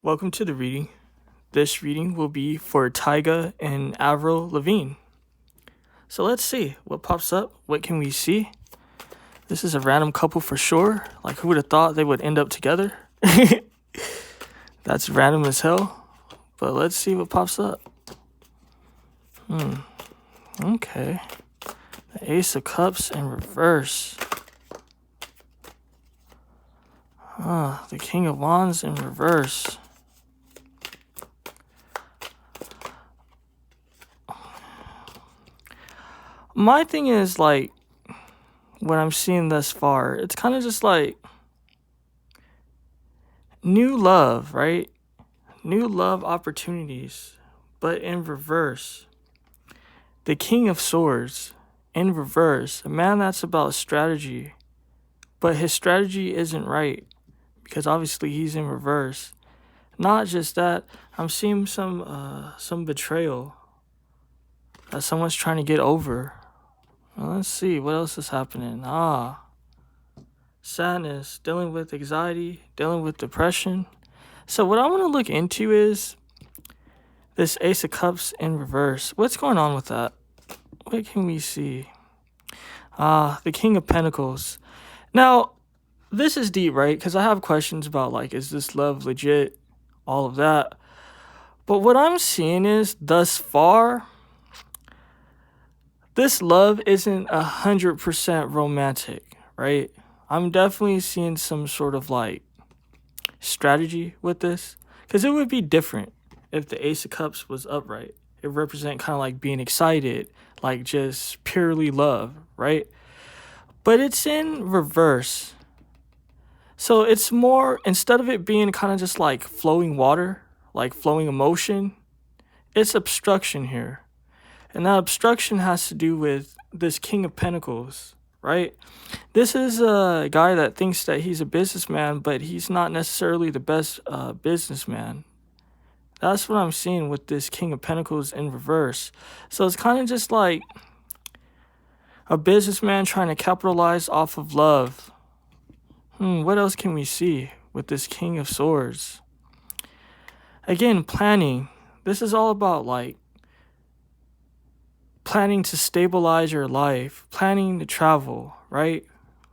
Welcome to the reading. This reading will be for Tyga and Avril Lavigne. So let's see what pops up. What can we see? This is a random couple for sure. Like, who would have thought they would end up together? That's random as hell. But let's see what pops up. Okay. The Ace of Cups in reverse. The King of Wands in reverse. My thing is, like, what I'm seeing thus far, it's kind of just like new love, right? New love opportunities, but in reverse. The King of Swords in reverse. A man that's about strategy, but his strategy isn't right because obviously he's in reverse. Not just that, I'm seeing some betrayal that someone's trying to get over. Well, let's see what else is happening. Sadness, dealing with anxiety, dealing with depression. So what I want to look into is this Ace of Cups in reverse. What's going on with that? What can we see? The King of Pentacles. Now, this is deep, right? Because I have questions about, like, is this love legit? All of that. But what I'm seeing is, thus far, this love isn't 100% romantic, right? I'm definitely seeing some sort of, like, strategy with this. Because it would be different if the Ace of Cups was upright. It represent kind of like being excited, like just purely love, right? But it's in reverse. So it's more, instead of it being kind of just like flowing water, like flowing emotion, it's obstruction here. And that obstruction has to do with this King of Pentacles, right? This is a guy that thinks that he's a businessman, but he's not necessarily the best businessman. That's what I'm seeing with this King of Pentacles in reverse. So it's kind of just like a businessman trying to capitalize off of love. What else can we see with this King of Swords? Again, planning. This is all about, like, planning to stabilize your life, planning to travel, right?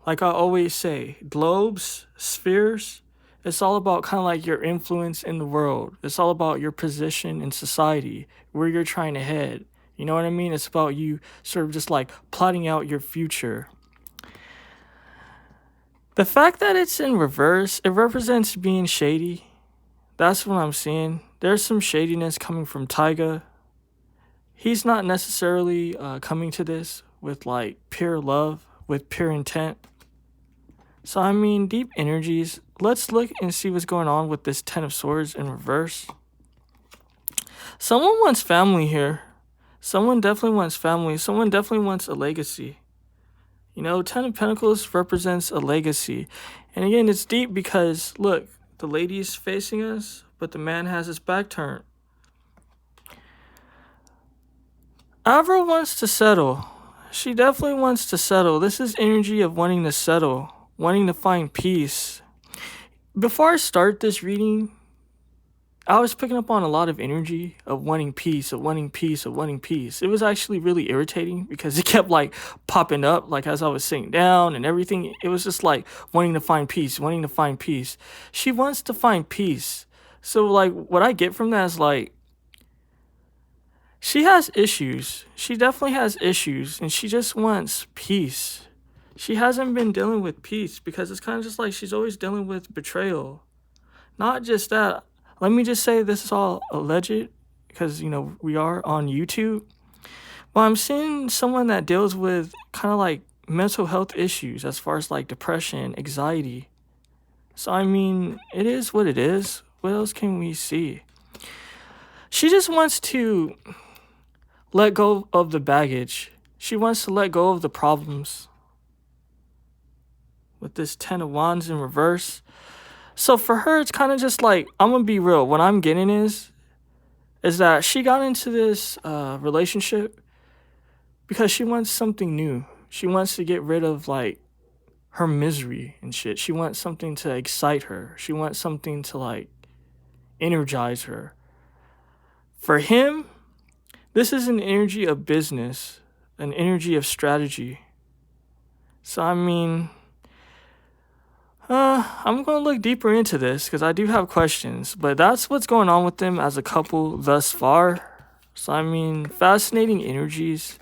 Like I always say, globes, spheres, it's all about kind of like your influence in the world. It's all about your position in society, where you're trying to head. You know what I mean? It's about you sort of just like plotting out your future. The fact that it's in reverse, it represents being shady. That's what I'm seeing. There's some shadiness coming from Tyga. He's not necessarily coming to this with like pure love, with pure intent. So, I mean, deep energies. Let's look and see what's going on with this Ten of Swords in reverse. Someone wants family here. Someone definitely wants family. Someone definitely wants a legacy. You know, Ten of Pentacles represents a legacy. And again, it's deep because, look, the lady's facing us, but the man has his back turned. Avril wants to settle. She definitely wants to settle. This is energy of wanting to settle, wanting to find peace. Before I start this reading, I was picking up on a lot of energy of wanting peace, of wanting peace, of wanting peace. It was actually really irritating because it kept like popping up, like as I was sitting down and everything. It was just like wanting to find peace, wanting to find peace. She wants to find peace. So like what I get from that is like, she has issues. She definitely has issues and she just wants peace. She hasn't been dealing with peace because it's kind of just like she's always dealing with betrayal. Not just that. Let me just say this is all alleged because, you know, we are on YouTube. But I'm seeing someone that deals with kind of like mental health issues as far as like depression, anxiety. So, I mean, it is what it is. What else can we see? She just wants to let go of the baggage. She wants to let go of the problems. With this Ten of Wands in reverse. So for her, it's kind of just like, I'm going to be real. What I'm getting is that she got into this relationship because she wants something new. She wants to get rid of like her misery and shit. She wants something to excite her. She wants something to like energize her. For him, this is an energy of business, an energy of strategy. So, I mean, I'm going to look deeper into this because I do have questions, but that's what's going on with them as a couple thus far. So, I mean, fascinating energies.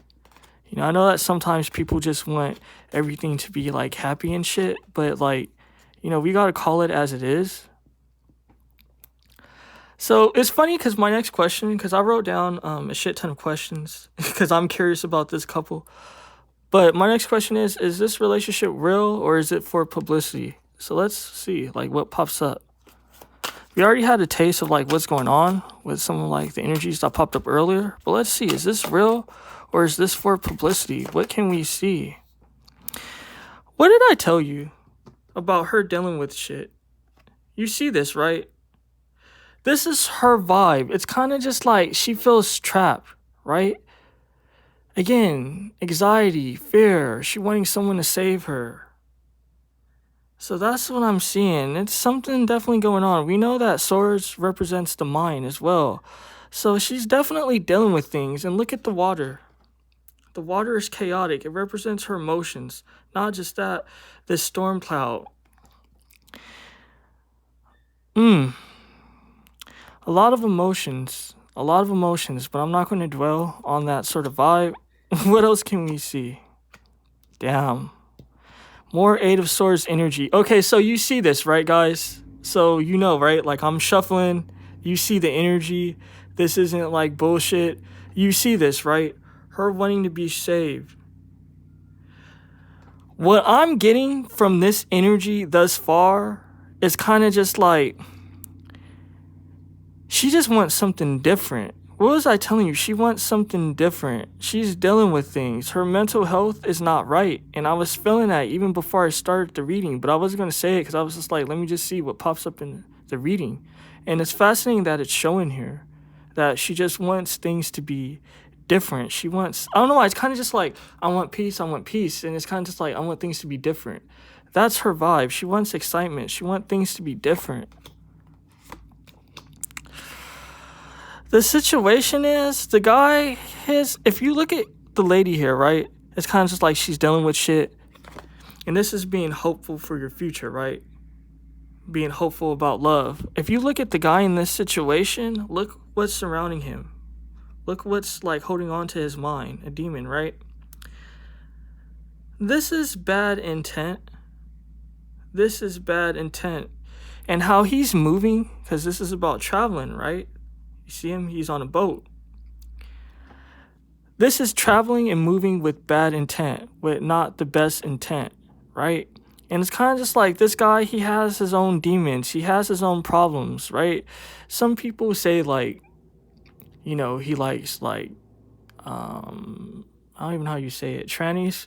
You know, I know that sometimes people just want everything to be like happy and shit, but like, you know, we got to call it as it is. So it's funny because my next question, because I wrote down a shit ton of questions because I'm curious about this couple. But my next question is this relationship real or is it for publicity? So let's see, like, what pops up. We already had a taste of, like, what's going on with some of, like, the energies that popped up earlier. But let's see, is this real or is this for publicity? What can we see? What did I tell you about her dealing with shit? You see this, right? This is her vibe. It's kind of just like she feels trapped, right? Again, anxiety, fear, she wanting someone to save her. So that's what I'm seeing. It's something definitely going on. We know that swords represents the mind as well. So she's definitely dealing with things. And look at the water. The water is chaotic. It represents her emotions. Not just that, this storm cloud. A lot of emotions, but I'm not going to dwell on that sort of vibe. What else can we see? Damn. More Eight of Swords energy. Okay, so you see this, right, guys? So you know, right? Like, I'm shuffling. You see the energy. This isn't like bullshit. You see this, right? Her wanting to be saved. What I'm getting from this energy thus far is kind of just like, she just wants something different. What was I telling you? She wants something different. She's dealing with things. Her mental health is not right. And I was feeling that even before I started the reading. But I wasn't going to say it because I was just like, let me just see what pops up in the reading. And it's fascinating that it's showing here that she just wants things to be different. She wants, I don't know why, it's kind of just like, I want peace. And it's kind of just like, I want things to be different. That's her vibe. She wants excitement. She wants things to be different. The situation is, the guy, if you look at the lady here, right, it's kind of just like she's dealing with shit. And this is being hopeful for your future, right? Being hopeful about love. If you look at the guy in this situation, look what's surrounding him. Look what's like holding on to his mind, a demon, right? This is bad intent. This is bad intent. And how he's moving, because this is about traveling, right? You see him? He's on a boat. This is traveling and moving with bad intent, with not the best intent, right? And it's kind of just like this guy, he has his own demons. He has his own problems, right? Some people say, like, you know, he likes, like, I don't even know how you say it, trannies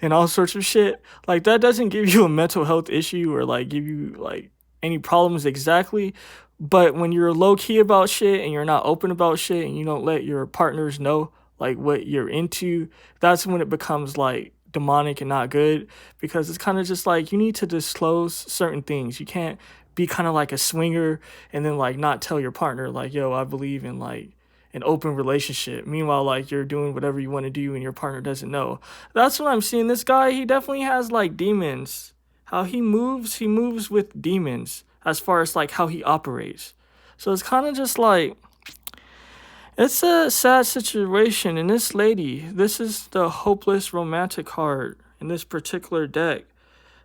and all sorts of shit. Like, that doesn't give you a mental health issue or, like, give you, like, any problems exactly. But when you're low-key about shit and you're not open about shit and you don't let your partners know, like, what you're into, that's when it becomes, like, demonic and not good. Because it's kind of just, like, you need to disclose certain things. You can't be kind of like a swinger and then, like, not tell your partner, like, yo, I believe in, like, an open relationship. Meanwhile, like, you're doing whatever you want to do and your partner doesn't know. That's what I'm seeing. This guy, he definitely has, like, demons. How he moves with demons. As far as, like, how he operates. So it's kind of just like, it's a sad situation. And this lady, this is the hopeless romantic card in this particular deck.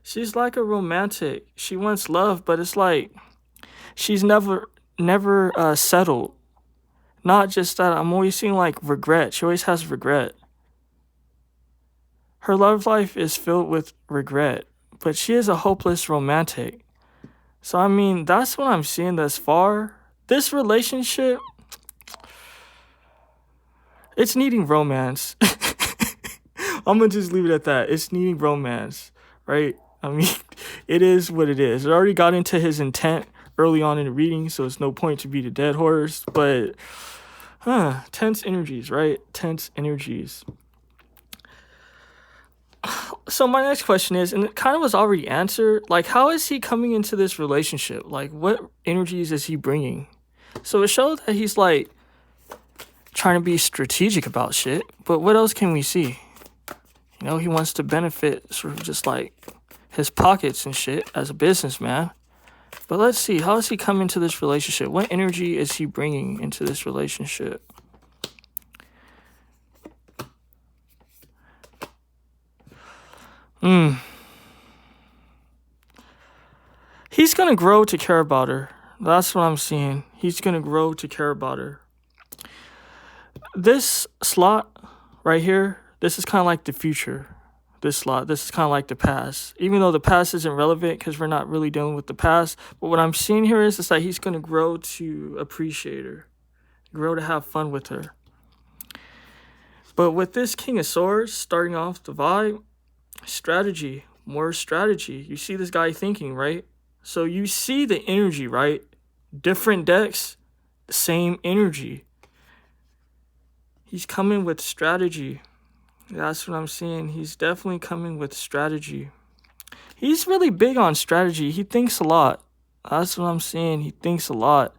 She's like a romantic. She wants love, but it's like, she's never settled. Not just that, I'm always seeing, like, regret. She always has regret. Her love life is filled with regret. But she is a hopeless romantic. So, I mean, that's what I'm seeing thus far. This relationship, it's needing romance. I'm going to just leave it at that. It's needing romance, right? I mean, it is what it is. It already got into his intent early on in the reading, so it's no point to beat a dead horse. But, tense energies, right? Tense energies. So my next question is, and it kind of was already answered, like, how is he coming into this relationship? Like, what energies is he bringing? So it shows that he's like trying to be strategic about shit. But what else can we see? You know, he wants to benefit sort of just like his pockets and shit as a businessman. But let's see, how is he coming into this relationship? What energy is he bringing into this relationship? He's going to grow to care about her. That's what I'm seeing. He's going to grow to care about her. This slot right here, this is kind of like the future. This slot, this is kind of like the past. Even though the past isn't relevant because we're not really dealing with the past. But what I'm seeing here is that he's going to grow to appreciate her. Grow to have fun with her. But with this King of Swords starting off the vibe, strategy, more strategy. You see this guy thinking, right? So you see the energy, right? Different decks, the same energy. He's coming with strategy. That's what I'm seeing. He's definitely coming with strategy. He's really big on strategy. He thinks a lot. That's what I'm seeing. He thinks a lot.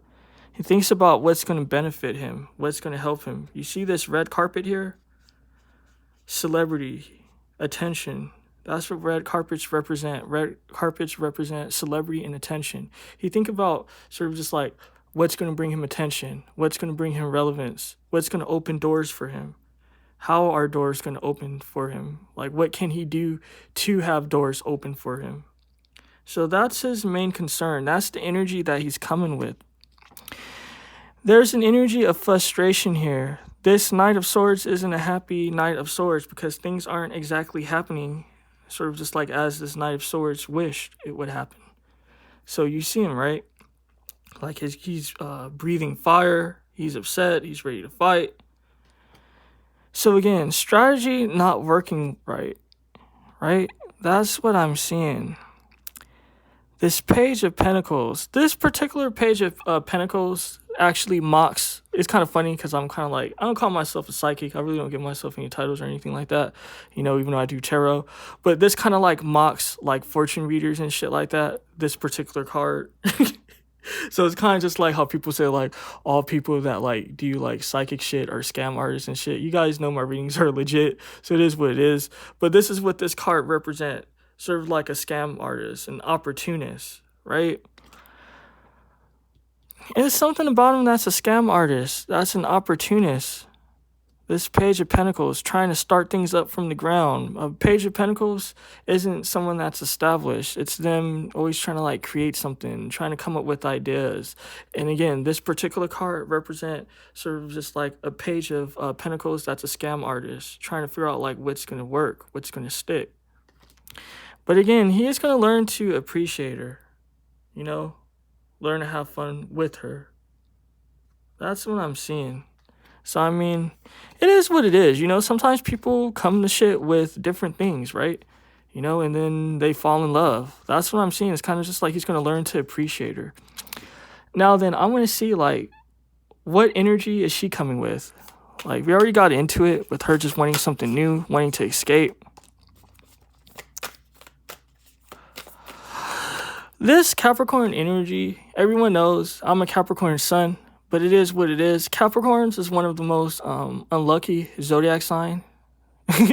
He thinks about what's going to benefit him, what's going to help him. You see this red carpet here? Celebrity, attention. That's what red carpets represent. Red carpets represent celebrity and attention. He think about sort of just like what's going to bring him attention, what's going to bring him relevance, what's going to open doors for him. How are doors going to open for him? Like, what can he do to have doors open for him? So that's his main concern. That's the energy that he's coming with. There's an energy of frustration here. This Knight of Swords isn't a happy Knight of Swords because things aren't exactly happening sort of just like as this Knight of Swords wished it would happen. So you see him, right? Like he's breathing fire. He's upset. He's ready to fight. So again, strategy not working right? That's what I'm seeing. This Page of Pentacles. This particular Page of Pentacles actually mocks. It's kind of funny because I'm kind of like, I don't call myself a psychic. I really don't give myself any titles or anything like that. You know, even though I do tarot. But this kind of like mocks like fortune readers and shit like that. This particular card. So it's kind of just like how people say like all people that like do like psychic shit or scam artists and shit. You guys know my readings are legit. So it is what it is. But this is what this card represents. Sort of like a scam artist, an opportunist, right? There's something about him that's a scam artist. That's an opportunist. This Page of Pentacles trying to start things up from the ground. A Page of Pentacles isn't someone that's established. It's them always trying to like create something, trying to come up with ideas. And again, this particular card represent sort of just like a Page of Pentacles that's a scam artist, trying to figure out like what's going to work, what's going to stick. But again, he is going to learn to appreciate her, you know, learn to have fun with her. That's what I'm seeing. So, I mean, it is what it is. You know, sometimes people come to shit with different things, right? You know, and then they fall in love. That's what I'm seeing. It's kind of just like he's going to learn to appreciate her. Now then, I'm going to see, like, what energy is she coming with? Like, we already got into it with her just wanting something new, wanting to escape. This Capricorn energy, everyone knows I'm a Capricorn sun, but it is what it is. Capricorns is one of the most unlucky zodiac sign.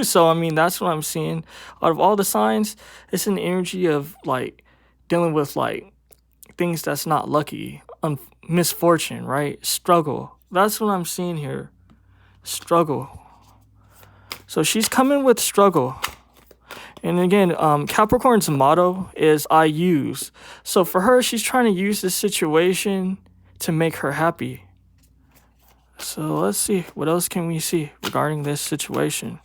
So, I mean, that's what I'm seeing. Out of all the signs, it's an energy of, like, dealing with, like, things that's not lucky. Misfortune, right? Struggle. That's what I'm seeing here. Struggle. So she's coming with struggle. And again, Capricorn's motto is I use. So for her, she's trying to use this situation to make her happy. So let's see. What else can we see regarding this situation?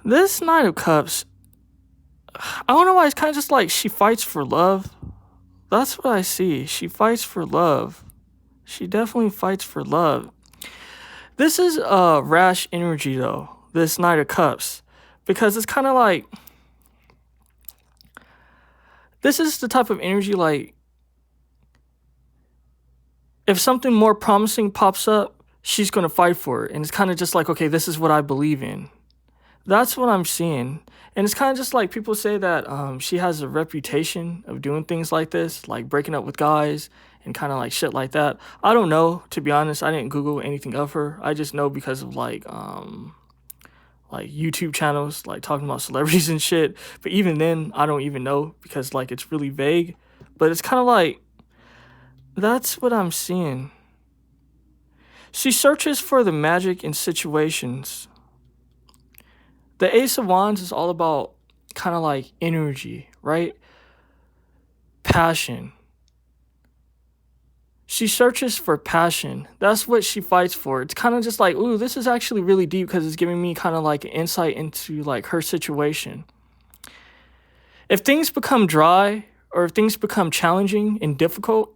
This Knight of Cups, I don't know why, it's kind of just like she fights for love. That's what I see. She fights for love. She definitely fights for love. This is a rash energy, though, this Knight of Cups. Because it's kind of like, this is the type of energy, like, if something more promising pops up, she's going to fight for it. And it's kind of just like, okay, this is what I believe in. That's what I'm seeing. And it's kind of just like people say that she has a reputation of doing things like this, like breaking up with guys and kind of like shit like that. I don't know, to be honest. I didn't Google anything of her. I just know because of like YouTube channels, like talking about celebrities and shit. But even then, I don't even know because like it's really vague. But it's kind of like, that's what I'm seeing. She searches for the magic in situations. The Ace of Wands is all about kind of like energy, right? Passion. She searches for passion. That's what she fights for. It's kind of just like, ooh, this is actually really deep because it's giving me kind of like an insight into like her situation. If things become dry or if things become challenging and difficult,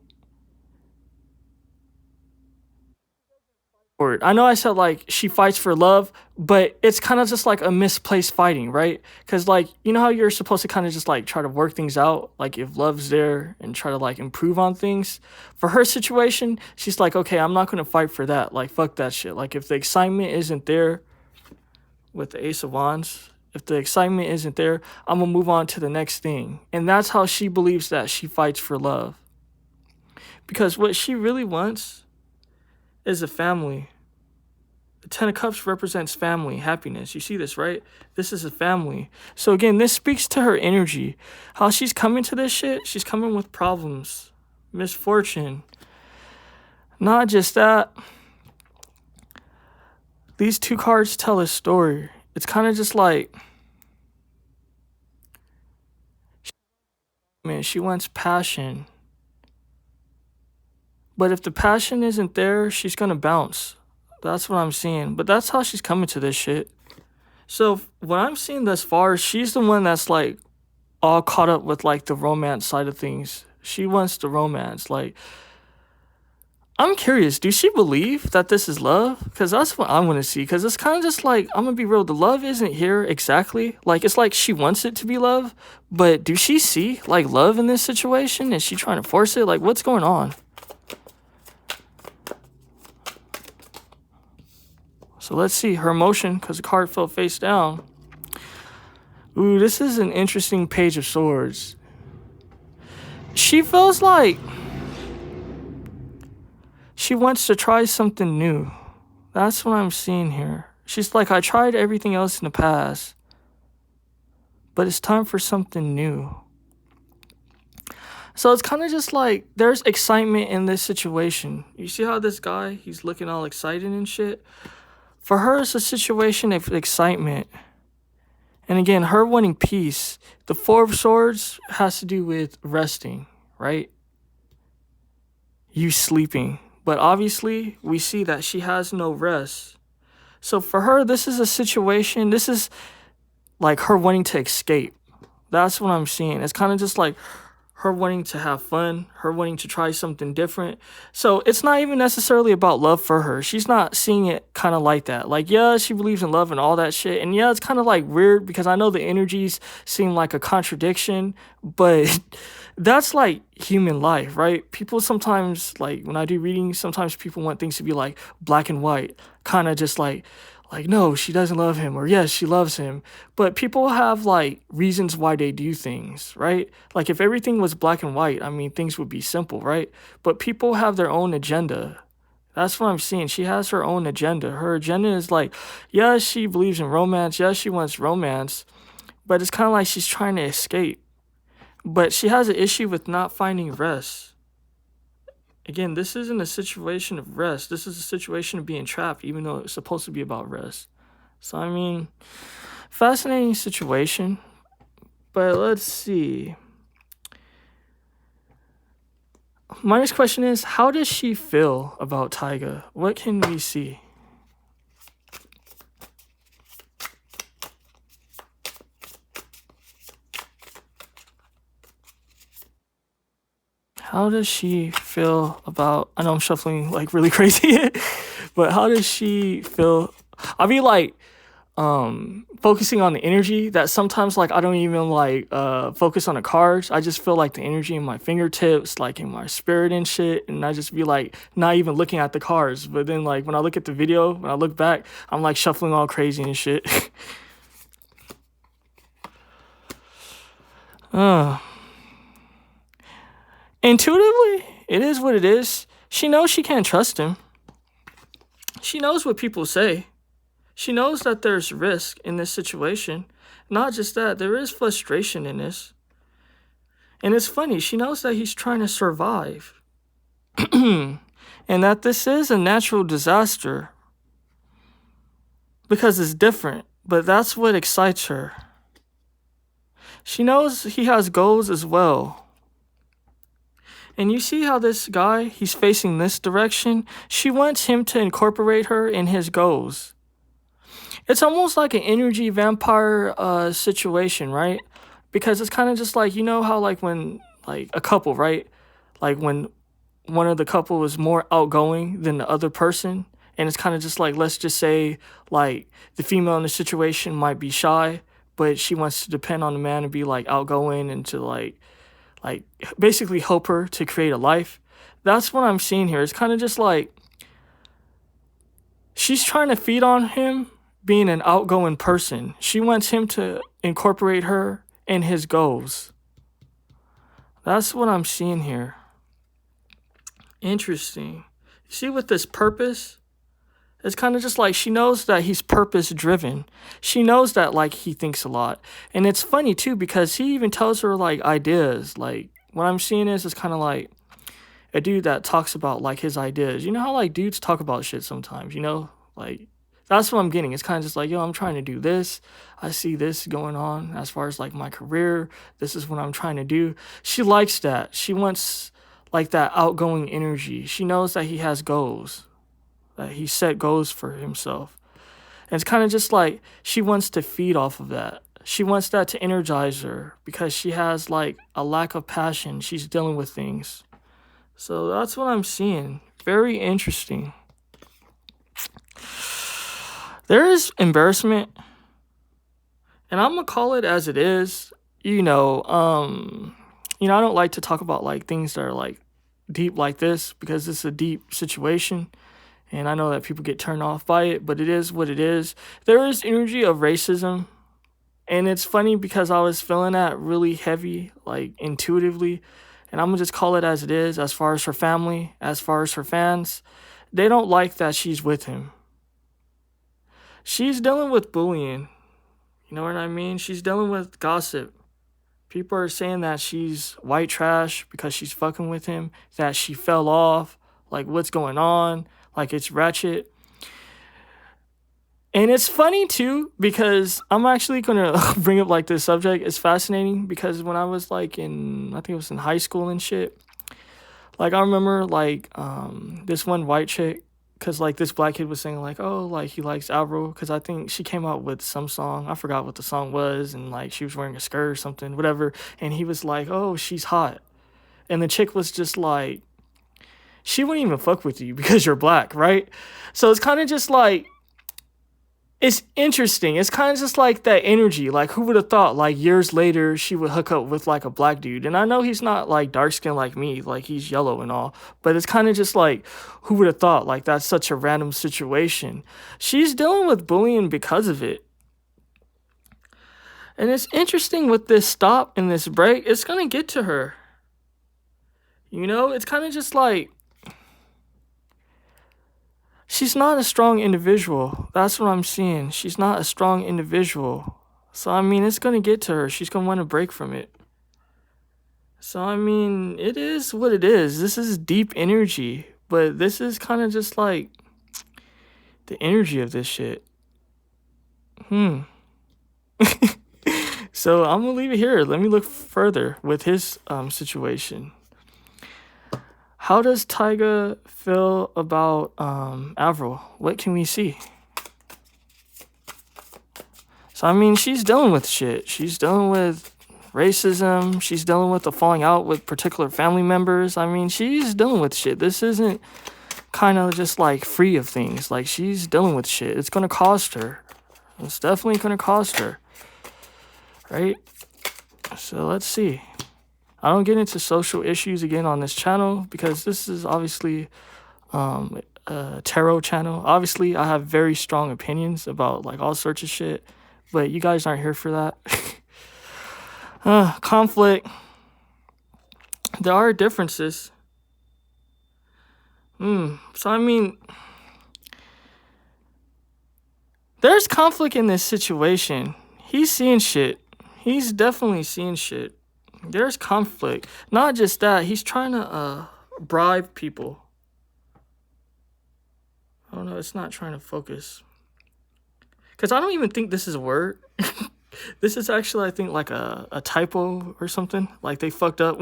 I know I said like she fights for love, but it's kind of just like a misplaced fighting, right? Because like, you know how you're supposed to kind of just like try to work things out, like if love's there and try to like improve on things. For her situation, she's like, okay, I'm not going to fight for that. Like, fuck that shit. Like if the excitement isn't there with the Ace of Wands, if the excitement isn't there, I'm going to move on to the next thing. And that's how she believes that she fights for love. Because what she really wants is a family. The Ten of Cups represents family, happiness. You see this, right? This is a family. So again, this speaks to her energy. How she's coming to this shit, she's coming with problems, misfortune. Not just that. These two cards tell a story. It's kind of just like, man, she wants passion. But if the passion isn't there, she's going to bounce. That's what I'm seeing. But that's how she's coming to this shit. So what I'm seeing thus far, she's the one that's like all caught up with like the romance side of things. She wants the romance. Like, I'm curious, do she believe that this is love? Because that's what I want to see. Because it's kind of just like, I'm going to be real, the love isn't here exactly. Like, it's like she wants it to be love. But do she see like love in this situation? Is she trying to force it? Like, what's going on? So let's see her emotion, because the card fell face down. Ooh, this is an interesting Page of Swords. She feels like she wants to try something new. That's what I'm seeing here. She's like, I tried everything else in the past, but it's time for something new. So it's kind of just like there's excitement in this situation. You see how this guy, he's looking all excited and shit? For her, it's a situation of excitement. And again, her wanting peace. The Four of Swords has to do with resting, right? You sleeping. But obviously, we see that she has no rest. So for her, this is a situation, this is like her wanting to escape. That's what I'm seeing. It's kind of just like her wanting to have fun, her wanting to try something different. So it's not even necessarily about love for her. She's not seeing it kind of like that. Like, yeah, she believes in love and all that shit. And yeah, it's kind of like weird because I know the energies seem like a contradiction, but that's like human life, right? People sometimes, like when I do readings, sometimes people want things to be like black and white, kind of just like, no, she doesn't love him, or yes, she loves him. But people have like reasons why they do things, right? Like if everything was black and white, I mean, things would be simple, right? But people have their own agenda. That's what I'm seeing. She has her own agenda. Her agenda is like, yeah, she believes in romance. Yeah, she wants romance. But it's kind of like she's trying to escape. But she has an issue with not finding rest. Again, this isn't a situation of rest. This is a situation of being trapped, even though it's supposed to be about rest. So, I mean, fascinating situation. But let's see. My next question is, how does she feel about Tyga? What can we see? How does she feel about, I know I'm shuffling like really crazy, but how does she feel? I mean, like, focusing on the energy, that sometimes like I don't even like focus on the cards. I just feel like the energy in my fingertips, like in my spirit and shit, and I just be like not even looking at the cards. But then like when I look at the video, when I look back, I'm like shuffling all crazy and shit. Intuitively, it is what it is. She knows she can't trust him. She knows what people say. She knows that there's risk in this situation. Not just that, there is frustration in this. And it's funny, she knows that he's trying to survive. And that this is a natural disaster. Because it's different. But that's what excites her. She knows he has goals as well. And you see how this guy, he's facing this direction? She wants him to incorporate her in his goals. It's almost like an energy vampire situation, right? Because it's kind of just like, you know how like when like a couple, right? Like when one of the couple is more outgoing than the other person. And it's kind of just like, let's just say like the female in the situation might be shy, but she wants to depend on the man to be like outgoing and to like basically help her to create a life. That's what I'm seeing here. It's kind of just like she's trying to feed on him being an outgoing person. She wants him to incorporate her in his goals. That's what I'm seeing here. Interesting. You see with this purpose, it's kind of just like she knows that he's purpose driven. She knows that like he thinks a lot. And it's funny too because he even tells her like ideas. Like what I'm seeing is it's kind of like a dude that talks about like his ideas. You know how like dudes talk about shit sometimes, you know? Like that's what I'm getting. It's kind of just like, yo, I'm trying to do this. I see this going on as far as like my career. This is what I'm trying to do. She likes that. She wants like that outgoing energy. She knows that he has goals, that he set goals for himself. And it's kind of just like she wants to feed off of that. She wants that to energize her because she has like a lack of passion. She's dealing with things. So that's what I'm seeing. Very interesting. There is embarrassment, and I'm gonna call it as it is. I don't like to talk about like things that are like deep like this because it's a deep situation, and I know that people get turned off by it, but it is what it is. There is energy of racism, and it's funny because I was feeling that really heavy, like intuitively, and I'm gonna just call it as it is. As far as her family, as far as her fans, they don't like that she's with him. She's dealing with bullying. You know what I mean? She's dealing with gossip. People are saying that she's white trash because she's fucking with him, that she fell off, like what's going on, like it's ratchet. And it's funny too because I'm actually going to bring up like this subject. It's fascinating because when I was like I think it was in high school and shit, like I remember like this one white chick, because like this black kid was saying like, oh, like he likes Avril, because I think she came out with some song. I forgot what the song was, and like she was wearing a skirt or something, whatever. And he was like, oh, she's hot. And the chick was just like, she wouldn't even fuck with you because you're black, right? So it's kind of just like, it's interesting. It's kind of just like that energy. Like, who would have thought, like, years later, she would hook up with, like, a black dude? And I know he's not, like, dark-skinned like me. Like, he's yellow and all. But it's kind of just like, who would have thought? Like, that's such a random situation. She's dealing with bullying because of it. And it's interesting with this stop and this break. It's going to get to her. You know? It's kind of just like, she's not a strong individual. That's what I'm seeing. She's not a strong individual. So, I mean, it's going to get to her. She's going to want to break from it. So, I mean, it is what it is. This is deep energy. But this is kind of just like the energy of this shit. So, I'm going to leave it here. Let me look further with his situation. How does Tyga feel about Avril? What can we see? So, I mean, she's dealing with shit. She's dealing with racism. She's dealing with the falling out with particular family members. I mean, she's dealing with shit. This isn't kind of just like free of things. Like, she's dealing with shit. It's going to cost her. It's definitely going to cost her, right? So let's see. I don't get into social issues again on this channel because this is obviously a tarot channel. Obviously, I have very strong opinions about like all sorts of shit, but you guys aren't here for that. Conflict. There are differences. So I mean, there's conflict in this situation. He's seeing shit. He's definitely seeing shit. There's conflict. Not just that, he's trying to bribe people. I don't know, it's not trying to focus. Because I don't even think this is a word. This is actually, I think, like a typo or something. Like, they fucked up.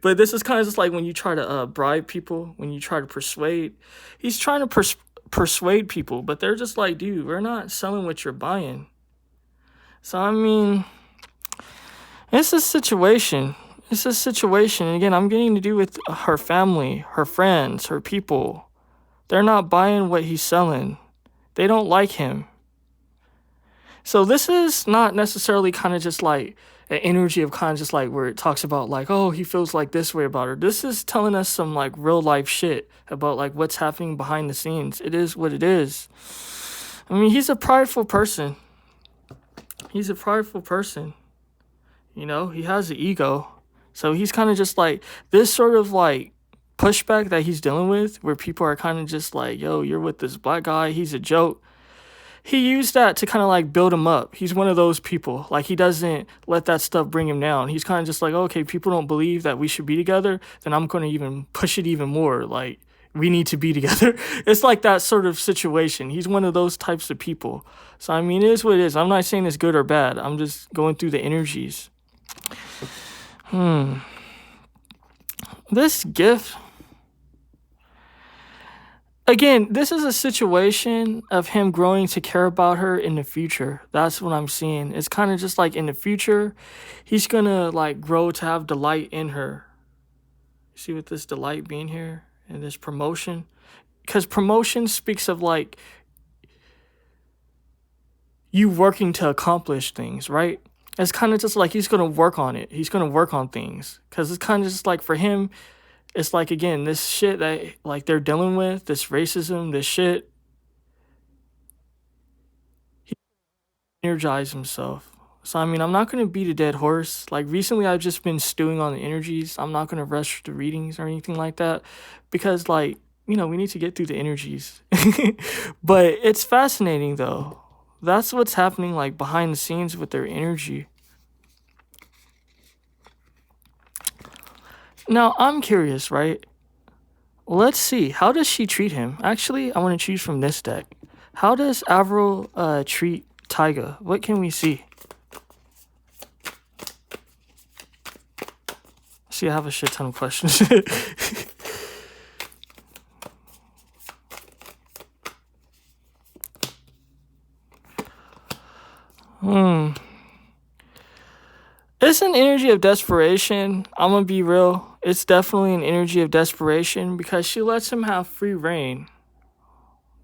But this is kind of just like when you try to bribe people, when you try to persuade. He's trying to persuade people, but they're just like, dude, we're not selling what you're buying. So, I mean, it's a situation. It's a situation. And again, I'm getting to do with her family, her friends, her people. They're not buying what he's selling. They don't like him. So this is not necessarily kind of just like an energy of kind of just like where it talks about like, oh, he feels like this way about her. This is telling us some like real life shit about like what's happening behind the scenes. It is what it is. I mean, he's a prideful person. He's a prideful person. You know, he has an ego. So he's kind of just like this sort of like pushback that he's dealing with where people are kind of just like, yo, you're with this black guy. He's a joke. He used that to kind of like build him up. He's one of those people. Like, he doesn't let that stuff bring him down. He's kind of just like, okay, people don't believe that we should be together, then I'm going to even push it even more. Like, we need to be together. It's like that sort of situation. He's one of those types of people. So, I mean, it is what it is. I'm not saying it's good or bad. I'm just going through the energies. This gift. Again, this is a situation of him growing to care about her in the future. That's what I'm seeing. It's kind of just like in the future, he's going to like grow to have delight in her. See with this delight being here and this promotion? Because promotion speaks of like you working to accomplish things, right? It's kind of just like he's going to work on it. He's going to work on things. Because it's kind of just like for him, it's like, again, this shit that, like, they're dealing with, this racism, this shit. He energized himself. So, I mean, I'm not going to beat a dead horse. Like, recently, I've just been stewing on the energies. I'm not going to rush the readings or anything like that. Because, like, you know, we need to get through the energies. But it's fascinating, though. That's what's happening, like, behind the scenes with their energy. Now, I'm curious, right? Let's see. How does she treat him? Actually, I want to choose from this deck. How does Avril treat Tyga? What can we see? See, I have a shit ton of questions. It's an energy of desperation. I'm going to be real. It's definitely an energy of desperation because she lets him have free reign.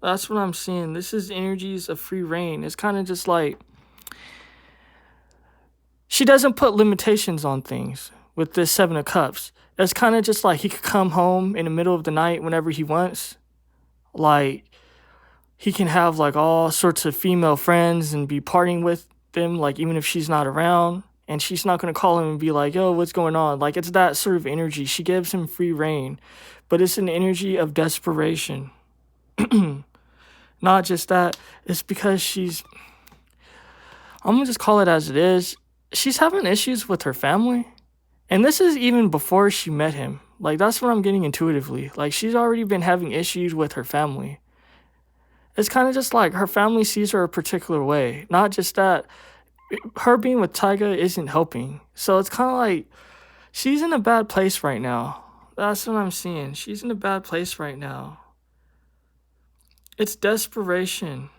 That's what I'm seeing. This is energies of free reign. It's kind of just like she doesn't put limitations on things with this Seven of Cups. It's kind of just like he could come home in the middle of the night whenever he wants. Like, he can have like all sorts of female friends and be partying with them, like even if she's not around. And she's not going to call him and be like, yo, what's going on? Like, it's that sort of energy. She gives him free reign. But it's an energy of desperation. Not just that. It's because she's... I'm going to just call it as it is. She's having issues with her family. And this is even before she met him. Like, that's what I'm getting intuitively. Like, she's already been having issues with her family. It's kind of just like her family sees her a particular way. Not just that. Her being with Tyga isn't helping. So it's kind of like she's in a bad place right now. That's what I'm seeing. She's in a bad place right now. It's desperation.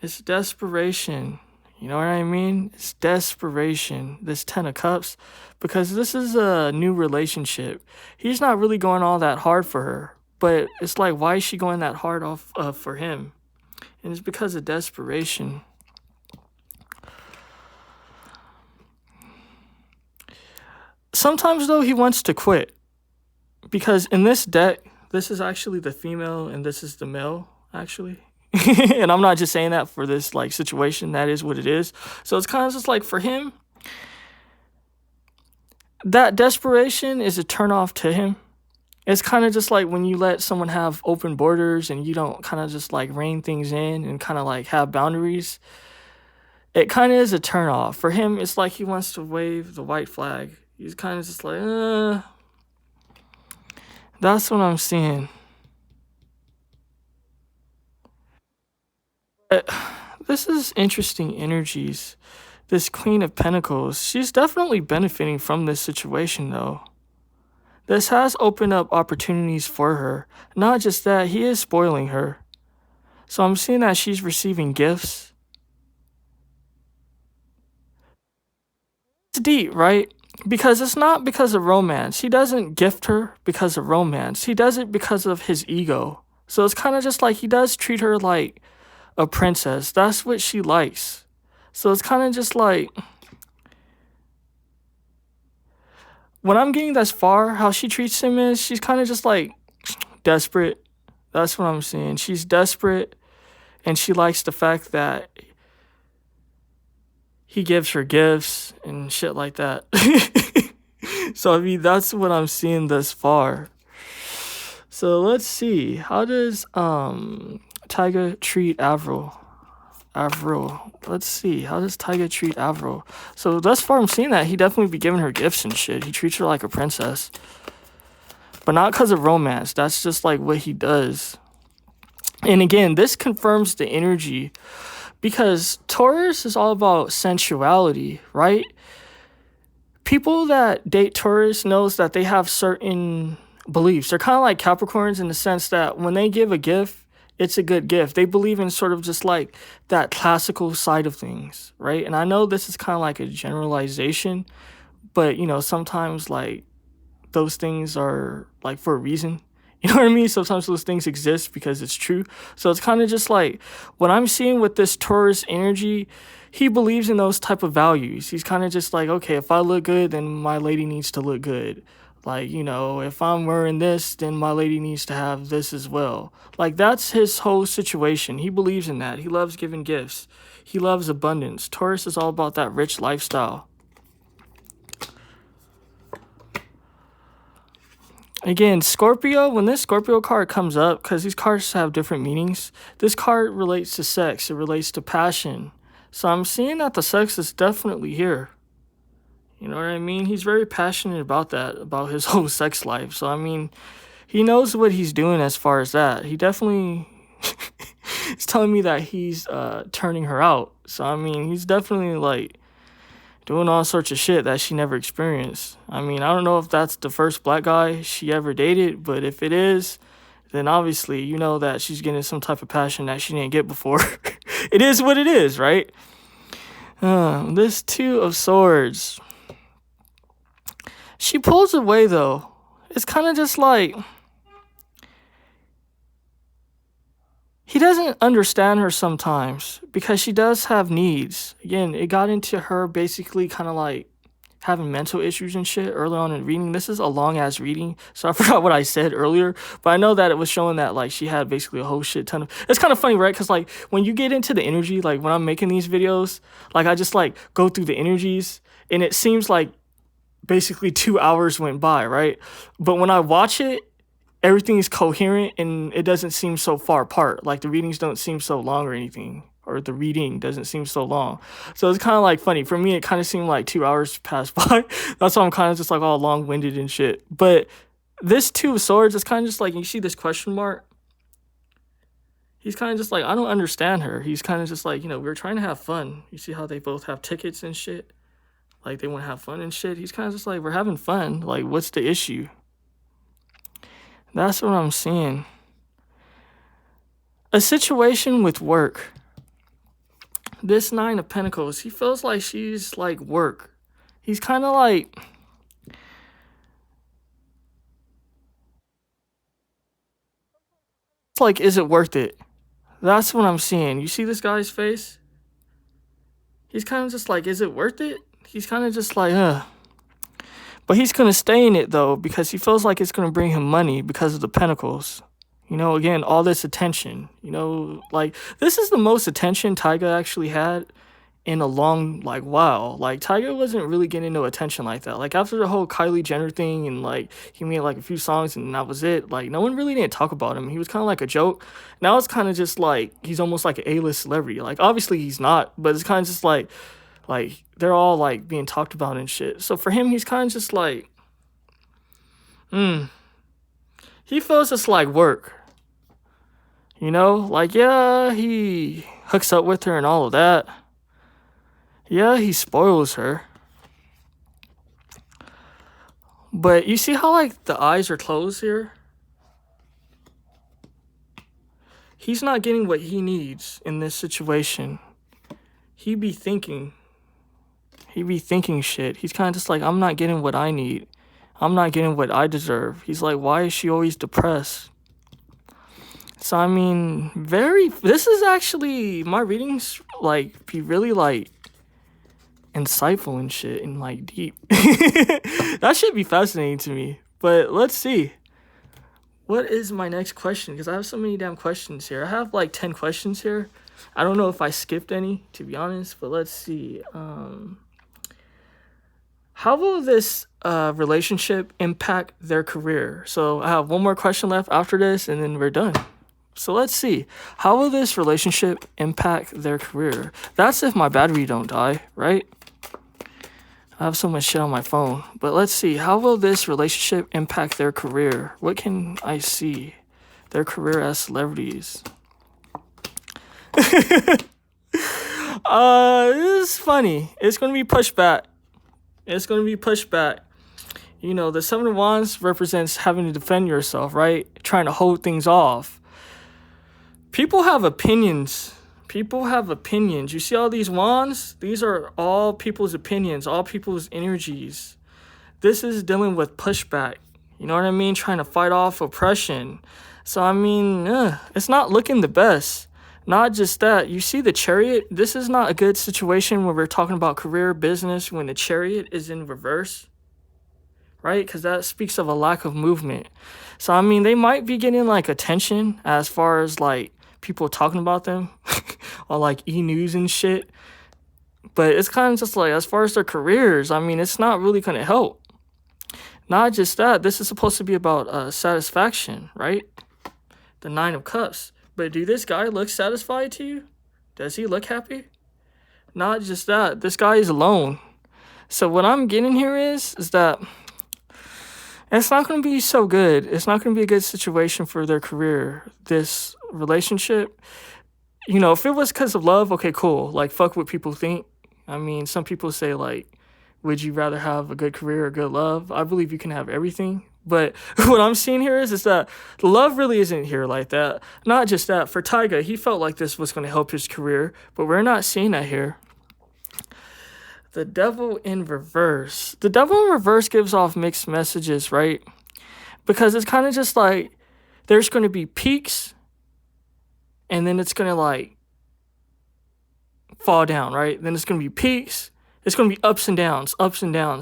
It's desperation. You know what I mean? It's desperation. This Ten of Cups. Because this is a new relationship. He's not really going all that hard for her. But it's like, why is she going that hard off for him? And it's because of desperation. Sometimes, though, he wants to quit. Because in this deck, this is actually the female and this is the male, actually. And I'm not just saying that for this like situation. That is what it is. So it's kind of just like for him, that desperation is a turnoff to him. It's kind of just like when you let someone have open borders and you don't kind of just like rein things in and kind of like have boundaries. It kind of is a turnoff. For him, it's like he wants to wave the white flag. He's kind of just like, that's what I'm seeing. This is interesting energies. This Queen of Pentacles, she's definitely benefiting from this situation though. This has opened up opportunities for her. Not just that, he is spoiling her. So I'm seeing that she's receiving gifts. It's deep, right? Because it's not because of romance. He doesn't gift her because of romance. He does it because of his ego. So it's kind of just like he does treat her like a princess. That's what she likes. So it's kind of just like, when I'm getting this far, how she treats him is she's kind of just like desperate. That's what I'm seeing. She's desperate and she likes the fact that he gives her gifts and shit like that. So, I mean, that's what I'm seeing thus far. So, let's see. How does Tyga treat Avril? Let's see. How does Tyga treat Avril? So, thus far, I'm seeing that he definitely be giving her gifts and shit. He treats her like a princess. But not because of romance. That's just like what he does. And again, this confirms the energy because Taurus is all about sensuality, right? People that date Taurus knows that they have certain beliefs. They're kind of like Capricorns in the sense that when they give a gift, it's a good gift. They believe in sort of just like that classical side of things, right? And I know this is kind of like a generalization, but you know, sometimes like those things are like for a reason. You know what I mean? Sometimes those things exist because it's true. So it's kind of just like what I'm seeing with this Taurus energy, he believes in those type of values. He's kind of just like, okay, if I look good, then my lady needs to look good. Like, you know, if I'm wearing this, then my lady needs to have this as well. Like, that's his whole situation. He believes in that. He loves giving gifts. He loves abundance. Taurus is all about that rich lifestyle. Again, Scorpio, when this Scorpio card comes up, because these cards have different meanings, this card relates to sex. It relates to passion. So I'm seeing that the sex is definitely here. You know what I mean? He's very passionate about that, about his whole sex life. So, I mean, he knows what he's doing as far as that. He definitely is telling me that he's turning her out. So, I mean, he's definitely, like, doing all sorts of shit that she never experienced. I mean, I don't know if that's the first black guy she ever dated, but if it is, then obviously you know that she's getting some type of passion that she didn't get before. It is what it is, right? This Two of Swords. She pulls away, though. It's kind of just like he doesn't understand her sometimes because she does have needs. Again, it got into her basically kind of like having mental issues and shit early on in reading. This is a long ass reading, so I forgot what I said earlier, but I know that it was showing that like she had basically a whole shit ton of. It's kind of funny, right? Because like when you get into the energy, like when I'm making these videos, like I just like go through the energies, and it seems like basically 2 hours went by, right? But when I watch it, everything is coherent and it doesn't seem so far apart. Like the readings don't seem so long or anything, or the reading doesn't seem so long. So it's kind of like funny. For me, it kind of seemed like 2 hours passed by. That's why I'm kind of just like all long-winded and shit. But this Two of Swords is kind of just like, you see this question mark? He's kind of just like, I don't understand her. He's kind of just like, you know, we're trying to have fun. You see how they both have tickets and shit? Like they want to have fun and shit. He's kind of just like, we're having fun. Like, what's the issue? That's what I'm seeing. A situation with work. This Nine of Pentacles, he feels like she's like work. He's kind of like, it's like, is it worth it? That's what I'm seeing. You see this guy's face? He's kind of just like, is it worth it? He's kind of just like, But he's going to stay in it, though, because he feels like it's going to bring him money because of the pentacles. You know, again, all this attention. You know, like, this is the most attention Tyga actually had in a long, like, while. Like, Tyga wasn't really getting no attention like that. Like, after the whole Kylie Jenner thing and, like, he made, like, a few songs and that was it. Like, no one really didn't talk about him. He was kind of like a joke. Now it's kind of just like, he's almost like an A-list celebrity. Like, obviously he's not, but it's kind of just like, they're all, like, being talked about and shit. So for him, he's kind of just like, he feels it's like work. You know? Like, yeah, he hooks up with her and all of that. Yeah, he spoils her. But you see how, like, the eyes are closed here? He's not getting what he needs in this situation. He be thinking shit. He's kind of just like, I'm not getting what I need. I'm not getting what I deserve. He's like, why is she always depressed? So, I mean, this is actually, my readings, like, be really, like, insightful and shit and, like, deep. That should be fascinating to me. But let's see. What is my next question? Because I have so many damn questions here. I have, like, 10 questions here. I don't know if I skipped any, to be honest, but let's see. How will this relationship impact their career? So I have one more question left after this, and then we're done. So let's see. How will this relationship impact their career? That's if my battery don't die, right? I have so much shit on my phone. But let's see. How will this relationship impact their career? What can I see? Their career as celebrities. This is funny. It's going to be pushed back. You know, the Seven of Wands represents having to defend yourself, right? Trying to hold things off. People have opinions. You see all these wands? These are all people's opinions, all people's energies. This is dealing with pushback. You know what I mean? Trying to fight off oppression. So, I mean, it's not looking the best. Not just that. You see the Chariot? This is not a good situation when we're talking about career, business, when the Chariot is in reverse. Right? Because that speaks of a lack of movement. So, I mean, they might be getting, like, attention as far as, like, people talking about them on, like, e-news and shit. But it's kind of just, like, as far as their careers, I mean, it's not really going to help. Not just that. This is supposed to be about satisfaction, right? The Nine of Cups. But do this guy look satisfied to you? Does he look happy? Not just that. This guy is alone. So what I'm getting here is that it's not going to be so good. It's not going to be a good situation for their career, this relationship. You know, if it was because of love, okay, cool. Like, fuck what people think. I mean, some people say, like, would you rather have a good career or good love? I believe you can have everything. But what I'm seeing here is that the love really isn't here like that. Not just that. For Tyga, he felt like this was going to help his career, but we're not seeing that here. The Devil in reverse. The Devil in reverse gives off mixed messages, right? Because it's kind of just like there's going to be peaks and then it's going to, like, fall down, right? Then it's going to be peaks. It's going to be ups and downs.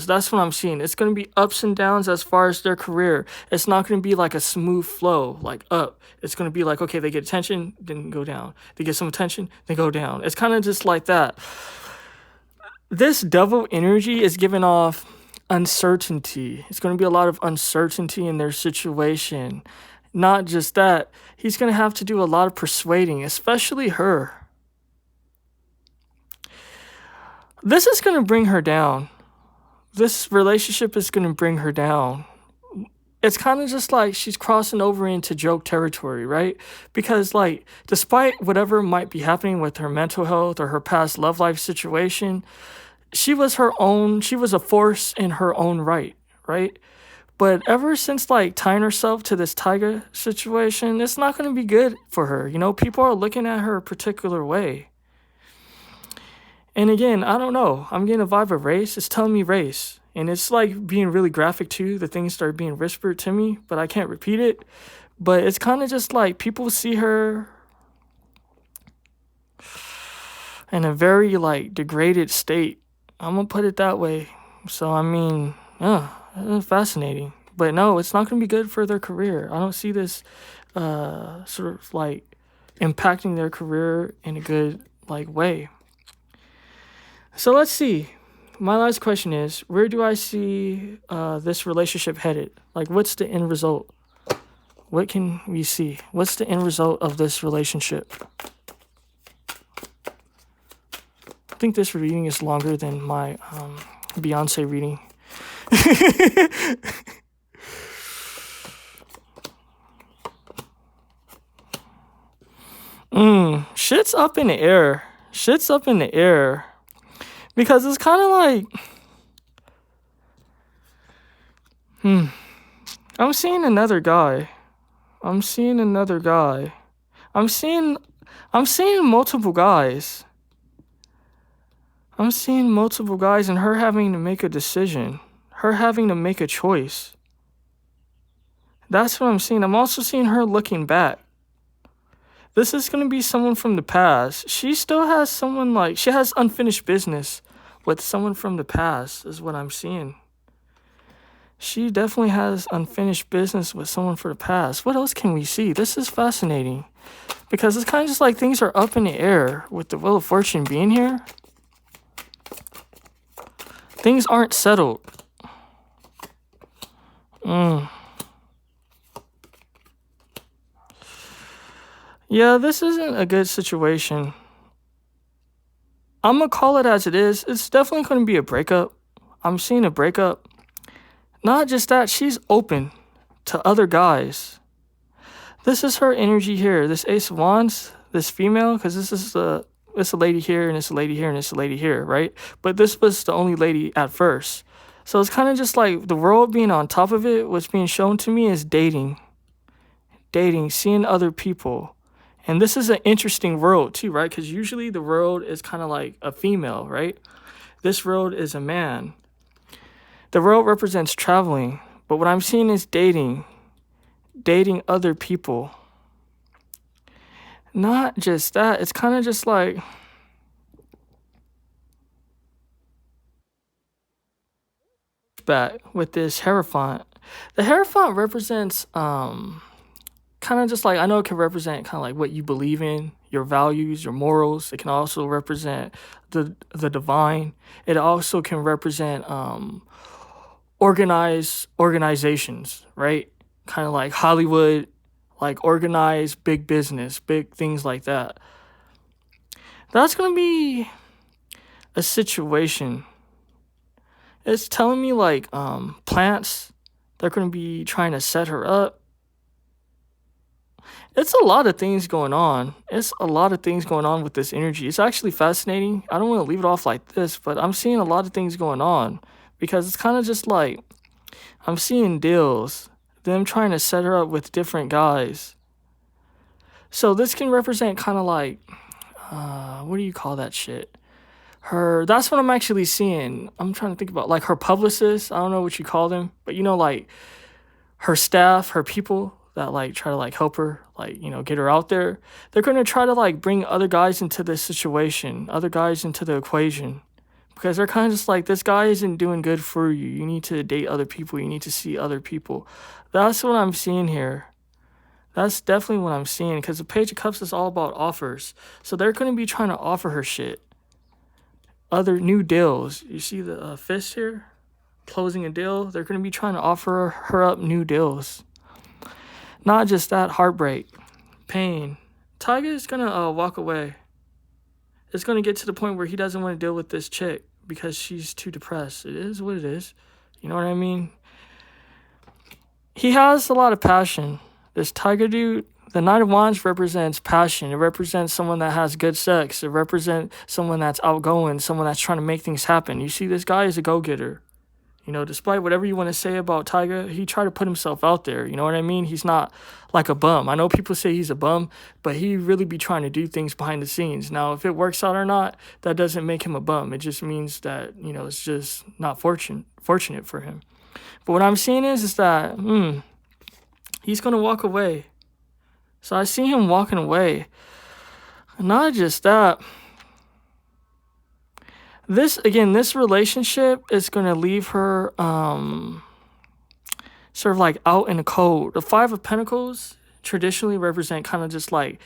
That's what I'm seeing. It's going to be ups and downs as far as their career. It's not going to be like a smooth flow, like up. It's going to be like, okay, they get attention, then go down. They get some attention, then go down. It's kind of just like that. This Devil energy is giving off uncertainty. It's going to be a lot of uncertainty in their situation. Not just that. He's going to have to do a lot of persuading, especially her. This is going to bring her down. This relationship is going to bring her down. It's kind of just like she's crossing over into joke territory, right? Because, like, despite whatever might be happening with her mental health or her past love life situation, she was a force in her own right? But ever since, like, tying herself to this Tyga situation, it's not going to be good for her. You know, people are looking at her a particular way. And again, I don't know. I'm getting a vibe of race. It's telling me race. And it's, like, being really graphic, too. The things start being whispered to me, but I can't repeat it. But it's kind of just, like, people see her in a very like degraded state. I'm gonna put it that way. So I mean, yeah, fascinating. But no, it's not gonna be good for their career. I don't see this sort of like impacting their career in a good like way. So let's see. My last question is, where do I see this relationship headed? Like, what's the end result? What can we see? What's the end result of this relationship? I think this reading is longer than my Beyonce reading. Shit's up in the air. Shit's up in the air. Because it's kind of like... I'm seeing another guy. I'm seeing multiple guys. I'm seeing multiple guys and her having to make a decision. Her having to make a choice. That's what I'm seeing. I'm also seeing her looking back. This is going to be someone from the past. She still has someone like... She has unfinished business with someone from the past is what I'm seeing. She definitely has unfinished business with someone for the past. What else can we see? This is fascinating. Because it's kind of just like things are up in the air with the Wheel of Fortune being here. Things aren't settled. Yeah, this isn't a good situation. I'm going to call it as it is. It's definitely going to be a breakup. I'm seeing a breakup. Not just that, she's open to other guys. This is her energy here. This Ace of Wands, this female, because it's a lady here, and it's a lady here, and it's a lady here, right? But this was the only lady at first. So it's kind of just like the world being on top of it. What's being shown to me is dating. Dating, seeing other people. And this is an interesting world too, right? Because usually the world is kind of like a female, right? This world is a man. The world represents traveling, but what I'm seeing is dating other people. Not just that, it's kind of just like... back with this Hierophant. The Hierophant represents kind of just like, I know it can represent kind of like what you believe in, your values, your morals. It can also represent the divine. It also can represent organizations, right? Kind of like Hollywood, like organized big business, big things like that. That's going to be a situation. It's telling me like plants, they're going to be trying to set her up. It's a lot of things going on. It's a lot of things going on with this energy. It's actually fascinating. I don't want to leave it off like this, but I'm seeing a lot of things going on. Because it's kind of just like, I'm seeing deals, them trying to set her up with different guys. So this can represent kind of like, what do you call that shit? That's what I'm actually seeing. I'm trying to think about like her publicists. I don't know what you call them, but you know, like her staff, her people that like try to like help her, like, you know, get her out there. They're going to try to like bring other guys into this situation, other guys into the equation. Because they're kind of just like, this guy isn't doing good for you. You need to date other people. You need to see other people. That's what I'm seeing here. That's definitely what I'm seeing. Because the Page of Cups is all about offers. So they're going to be trying to offer her shit. Other new deals. You see the fist here? Closing a deal. They're going to be trying to offer her up new deals. Not just that, heartbreak. Pain. Tyga is going to walk away. It's going to get to the point where he doesn't want to deal with this chick because she's too depressed. It is what it is. You know what I mean? He has a lot of passion. This Tyga dude, the Knight of Wands represents passion. It represents someone that has good sex. It represents someone that's outgoing, someone that's trying to make things happen. You see, this guy is a go-getter. You know, despite whatever you want to say about Tyga, he tried to put himself out there. You know what I mean? He's not like a bum. I know people say he's a bum, but he really be trying to do things behind the scenes. Now, if it works out or not, that doesn't make him a bum. It just means that, you know, it's just not fortunate for him. But what I'm seeing is that, he's going to walk away. So I see him walking away. Not just that. This relationship is gonna leave her sort of like out in the cold. The Five of Pentacles traditionally represent kind of just like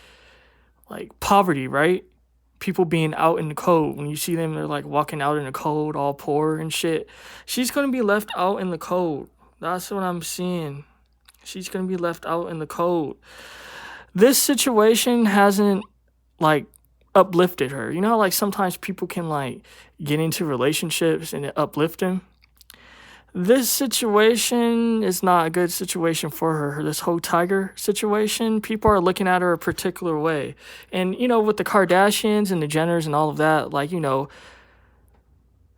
poverty, right? People being out in the cold. When you see them, they're like walking out in the cold, all poor and shit. She's gonna be left out in the cold. That's what I'm seeing. She's gonna be left out in the cold. This situation hasn't like uplifted her. You know how like sometimes people can like get into relationships and it uplift them? This situation is not a good situation for her. This whole Tiger situation, people are looking at her a particular way. And, you know, with the Kardashians and the Jenners and all of that, like, you know,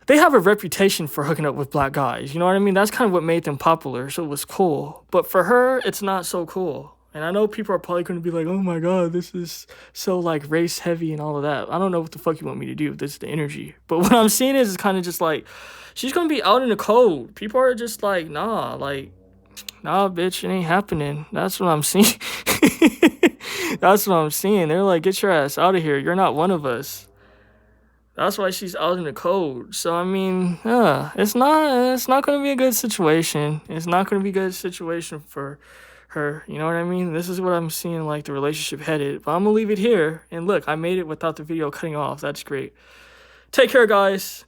they have a reputation for hooking up with black guys. You know what I mean? That's kind of what made them popular. So it was cool. But for her, it's not so cool. And I know people are probably going to be like, oh my God, this is so like race heavy and all of that. I don't know what the fuck you want me to do. This is the energy. But what I'm seeing is kind of just like, she's going to be out in the cold. People are just like, nah, bitch, it ain't happening. That's what I'm seeing. That's what I'm seeing. They're like, get your ass out of here. You're not one of us. That's why she's out in the cold. So I mean, it's not gonna be a good situation. It's not gonna be a good situation for her. You know what I mean? This is what I'm seeing like the relationship headed. But I'm gonna leave it here. And look, I made it without the video cutting off. That's great. Take care, guys.